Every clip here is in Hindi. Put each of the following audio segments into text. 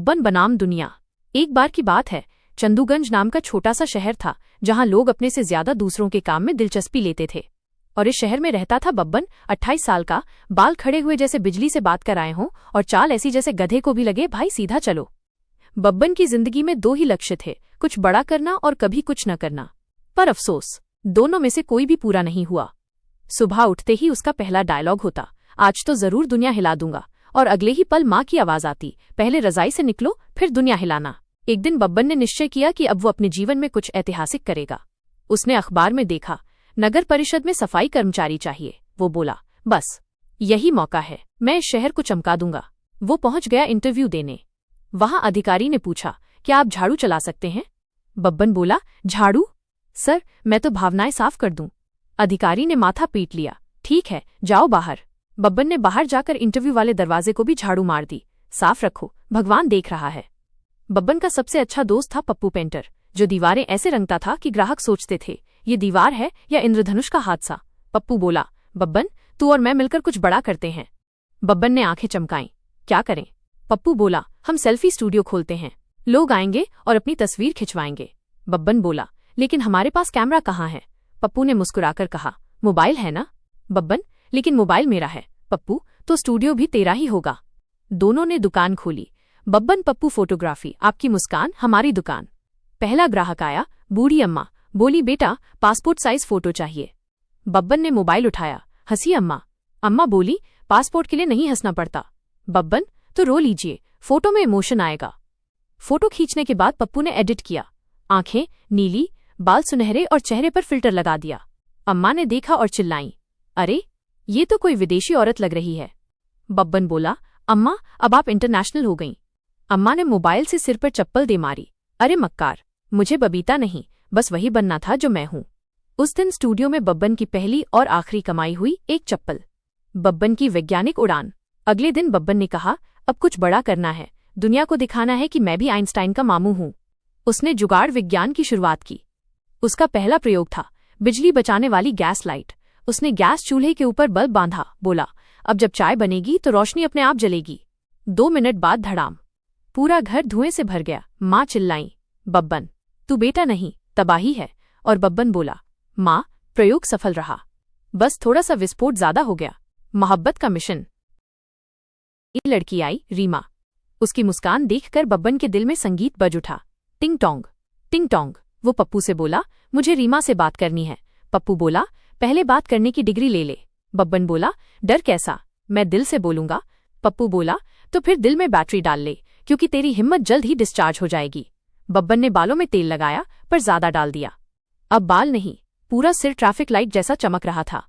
बब्बन बनाम दुनिया। एक बार की बात है, चंदूगंज नाम का छोटा सा शहर था जहां लोग अपने से ज्यादा दूसरों के काम में दिलचस्पी लेते थे। और इस शहर में रहता था बब्बन, 28 साल का, बाल खड़े हुए जैसे बिजली से बात कर आए हों और चाल ऐसी जैसे गधे को भी लगे भाई सीधा चलो। बब्बन की जिंदगी में दो ही लक्ष्य थे, कुछ बड़ा करना और कभी कुछ न करना। पर अफसोस, दोनों में से कोई भी पूरा नहीं हुआ। सुबह उठते ही उसका पहला डायलॉग होता, आज तो जरूर दुनिया हिला दूंगा। और अगले ही पल माँ की आवाज आती, पहले रजाई से निकलो फिर दुनिया हिलाना। एक दिन बब्बन ने निश्चय किया कि अब वो अपने जीवन में कुछ ऐतिहासिक करेगा। उसने अखबार में देखा, नगर परिषद में सफाई कर्मचारी चाहिए। वो बोला, बस यही मौका है, मैं इस शहर को चमका दूंगा। वो पहुंच गया इंटरव्यू देने। वहां अधिकारी ने पूछा, क्या आप झाड़ू चला सकते हैं? बब्बन बोला, झाड़ू? सर, मैं तो भावनाएं साफ कर दूं। अधिकारी ने माथा पीट लिया, ठीक है, जाओ बाहर। बब्बन ने बाहर जाकर इंटरव्यू वाले दरवाजे को भी झाड़ू मार दी, साफ रखो, भगवान देख रहा है। बब्बन का सबसे अच्छा दोस्त था पप्पू पेंटर, जो दीवारें ऐसे रंगता था कि ग्राहक सोचते थे ये दीवार है या इंद्रधनुष का हादसा। पप्पू बोला, बब्बन तू और मैं मिलकर कुछ बड़ा करते हैं। बब्बन ने आंखें चमकाईं, क्या करें? पप्पू बोला, हम सेल्फी स्टूडियो खोलते हैं, लोग आएंगे और अपनी तस्वीर खिंचवाएंगे। बब्बन बोला, लेकिन हमारे पास कैमरा कहाँ है? पप्पू ने मुस्कुराकर कहा, मोबाइल है ना। बब्बन, लेकिन मोबाइल मेरा है। पप्पू, तो स्टूडियो भी तेरा ही होगा। दोनों ने दुकान खोली। बब्बन पप्पू फोटोग्राफी, आपकी मुस्कान हमारी दुकान। पहला ग्राहक आया, बूढ़ी अम्मा, बोली, बेटा पासपोर्ट साइज फोटो चाहिए। बब्बन ने मोबाइल उठाया, हंसी अम्मा। अम्मा बोली, पासपोर्ट के लिए नहीं हंसना पड़ता। बब्बन, तो रो लीजिए, फोटो में इमोशन आएगा। फोटो खींचने के बाद पप्पू ने एडिट किया, आंखें नीली, बाल सुनहरे और चेहरे पर फिल्टर लगा दिया। अम्मा ने देखा और चिल्लाई, अरे ये तो कोई विदेशी औरत लग रही है। बब्बन बोला, अम्मा अब आप इंटरनेशनल हो गईं। अम्मा ने मोबाइल से सिर पर चप्पल दे मारी, अरे मक्कार, मुझे बबीता नहीं, बस वही बनना था जो मैं हूं। उस दिन स्टूडियो में बब्बन की पहली और आखिरी कमाई हुई एक चप्पल। बब्बन की वैज्ञानिक उड़ान। अगले दिन बब्बन ने कहा, अब कुछ बड़ा करना है, दुनिया को दिखाना है कि मैं भी आइंस्टाइन का मामू हूं। उसने जुगाड़ विज्ञान की शुरुआत की। उसका पहला प्रयोग था बिजली बचाने वाली गैस लाइट। उसने गैस चूल्हे के ऊपर बल्ब बांधा, बोला, अब जब चाय बनेगी तो रोशनी अपने आप जलेगी। 2 मिनट बाद धड़ाम, पूरा घर धुएं से भर गया। माँ चिल्लाई, बब्बन तू बेटा नहीं, तबाही है। और बब्बन बोला, माँ प्रयोग सफल रहा, बस थोड़ा सा विस्फोट ज्यादा हो गया। मोहब्बत का मिशन। एक लड़की आई, रीमा। उसकी मुस्कान देखकर बब्बन के दिल में संगीत बज उठा, टिंग टोंग टिंग टोंग। वो पप्पू से बोला, मुझे रीमा से बात करनी है। पप्पू बोला, पहले बात करने की डिग्री ले ले। बब्बन बोला, डर कैसा, मैं दिल से बोलूंगा। पप्पू बोला, तो फिर दिल में बैटरी डाल ले, क्योंकि तेरी हिम्मत जल्द ही डिस्चार्ज हो जाएगी। बब्बन ने बालों में तेल लगाया, पर ज्यादा डाल दिया। अब बाल नहीं, पूरा सिर ट्रैफिक लाइट जैसा चमक रहा था।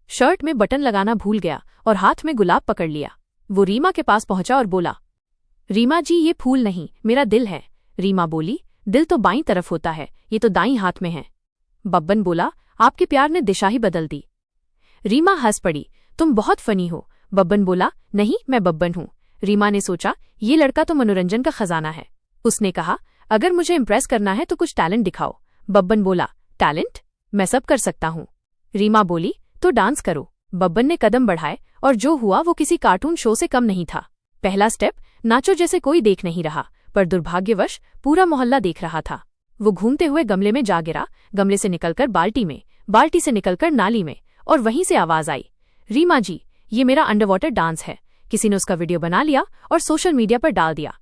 शर्ट में बटन लगाना भूल गया और हाथ में गुलाब पकड़ लिया। वो रीमा के पास पहुंचा और बोला, रीमा जी ये फूल नहीं, मेरा दिल है। रीमा बोली, दिल तो बाईं तरफ होता है, ये तो दाईं हाथ में है। बब्बन बोला, आपके प्यार ने दिशा ही बदल दी। रीमा हंस पड़ी, तुम बहुत फनी हो। बब्बन बोला, नहीं मैं बब्बन हूं। रीमा ने सोचा, ये लड़का तो मनोरंजन का खजाना है। उसने कहा, अगर मुझे इम्प्रेस करना है तो कुछ टैलेंट दिखाओ। बब्बन बोला, टैलेंट? मैं सब कर सकता हूँ। रीमा बोली, तो डांस करो। बब्बन ने कदम बढ़ाए और जो हुआ वो किसी कार्टून शो से कम नहीं था। पहला स्टेप, नाचो जैसे कोई देख नहीं रहा, पर दुर्भाग्यवश पूरा मोहल्ला देख रहा था। वो घूमते हुए गमले में जा गिरा, गमले से निकलकर बाल्टी में, बाल्टी से निकलकर नाली में, और वहीं से आवाज आई, रीमा जी ये मेरा अंडरवाटर डांस है। किसी ने उसका वीडियो बना लिया और सोशल मीडिया पर डाल दिया,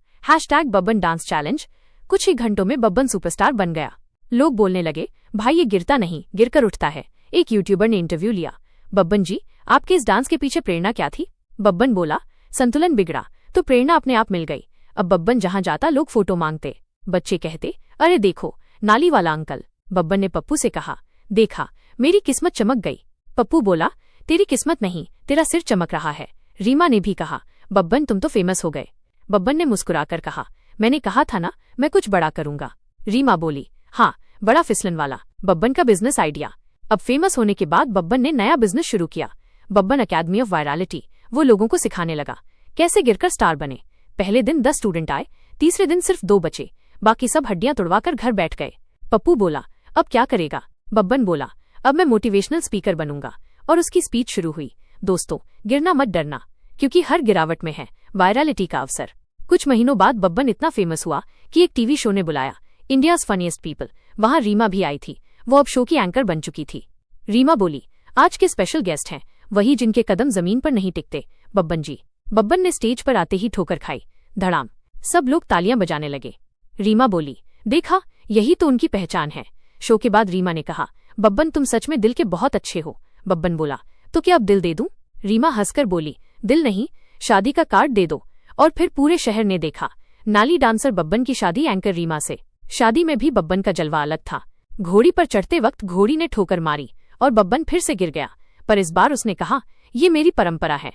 #बब्बन डांस चैलेंज। कुछ ही घंटों में बब्बन सुपरस्टार बन गया। लोग बोलने लगे, भाई ये गिरता नहीं, गिरकर उठता है। एक यूट्यूबर ने इंटरव्यू लिया, बब्बन जी आपके इस डांस के पीछे प्रेरणा क्या थी? बब्बन बोला, संतुलन बिगड़ा तो प्रेरणा अपने आप मिल गई। अब बब्बन जहां जाता लोग फोटो मांगते। बच्चे कहते, अरे देखो नाली वाला अंकल। बब्बन ने पप्पू से कहा, देखा मेरी किस्मत चमक गई। पप्पू बोला, तेरी किस्मत नहीं, तेरा सिर चमक रहा है। रीमा ने भी कहा, बब्बन तुम तो फेमस हो गए। बब्बन ने मुस्कुराकर कहा, मैंने कहा था ना मैं कुछ बड़ा करूंगा। रीमा बोली, हाँ बड़ा फिसलन वाला। बब्बन का बिजनेस आइडिया। अब फेमस होने के बाद बब्बन ने नया बिजनेस शुरू किया, बब्बन अकेडमी ऑफ वायरलिटी। वो लोगों को सिखाने लगा कैसे गिरकर स्टार बने। पहले दिन 10 स्टूडेंट आए, तीसरे दिन सिर्फ 2 बचे, बाकी सब हड्डियां तुड़वाकर घर बैठ गए। पप्पू बोला, अब क्या करेगा? बब्बन बोला, अब मैं मोटिवेशनल स्पीकर बनूंगा। और उसकी स्पीच शुरू हुई, दोस्तों गिरना मत डरना, क्योंकि हर गिरावट में है वायरलिटी का अवसर। कुछ महीनों बाद बब्बन इतना फेमस हुआ कि एक टीवी शो ने बुलाया, इंडियाज फनीएस्ट पीपल। वहां रीमा भी आई थी। वो अब शो की एंकर बन चुकी थी। रीमा बोली, आज के स्पेशल गेस्ट हैं वही जिनके कदम जमीन पर नहीं टिकते, बब्बन जी। बब्बन ने स्टेज पर आते ही ठोकर खाई। धड़ाम। सब लोग तालियां बजाने लगे। रीमा बोली, देखा, यही तो उनकी पहचान है। शो के बाद रीमा ने कहा, बब्बन तुम सच में दिल के बहुत अच्छे हो। बब्बन बोला, तो क्या अब दिल दे दूं? रीमा हंसकर बोली, दिल नहीं, शादी का कार्ड दे दो। और फिर पूरे शहर ने देखा, नाली डांसर बब्बन की शादी एंकर रीमा से। शादी में भी बब्बन का जलवा अलग था। घोड़ी पर चढ़ते वक्त घोड़ी ने ठोकर मारी और बब्बन फिर से गिर गया, पर इस बार उसने कहा, ये मेरी परंपरा है।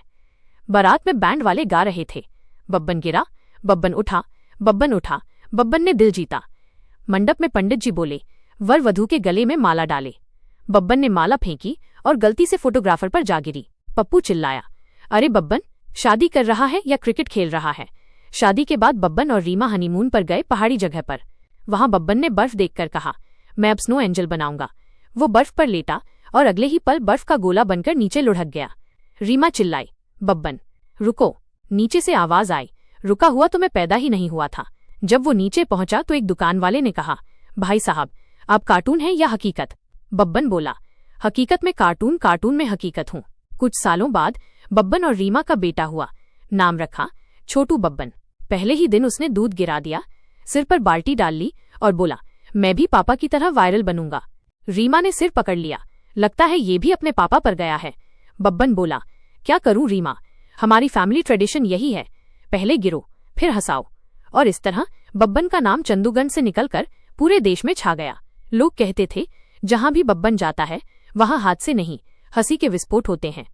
बारात में बैंड वाले गा रहे थे। बब्बन गिरा, बब्बन उठा, बब्बन उठा, बब्बन ने दिल जीता। मंडप में पंडित जी बोले, वर वधू के गले में माला डाले। बब्बन ने माला फेंकी और गलती से फोटोग्राफर पर जा गिरी। पप्पू चिल्लाया, अरे बब्बन, शादी कर रहा है या क्रिकेट खेल रहा है? शादी के बाद बब्बन और रीमा हनीमून पर गए पहाड़ी जगह पर। वहां बब्बन ने बर्फ देखकर कहा, मैं अब स्नो एंजल बनाऊंगा। वो बर्फ पर लेटा और अगले ही पल बर्फ का गोला बनकर नीचे लुढ़क गया। रीमा चिल्लाई, बब्बन रुको। नीचे से आवाज आई, रुका हुआ तो मैं पैदा ही नहीं हुआ था। जब वो नीचे पहुंचा तो एक दुकान वाले ने कहा, भाई साहब, आप कार्टून हैं या हकीकत? बब्बन बोला, हकीकत में कार्टून, कार्टून में हकीकत हूँ। कुछ सालों बाद बब्बन और रीमा का बेटा हुआ। नाम रखा छोटू बब्बन। पहले ही दिन उसने दूध गिरा दिया, सिर पर बाल्टी डाल ली और बोला, मैं भी पापा की तरह वायरल बनूंगा। रीमा ने सिर पकड़ लिया, लगता है ये भी अपने पापा पर गया है। बब्बन बोला, क्या करूं रीमा, हमारी फैमिली ट्रेडिशन यही है, पहले गिरो फिर हंसाओ। और इस तरह बब्बन का नाम चंदूगंज से निकलकर पूरे देश में छा गया। लोग कहते थे, जहां भी बब्बन जाता है वहां हादसे नहीं, हंसी के विस्फोट होते हैं।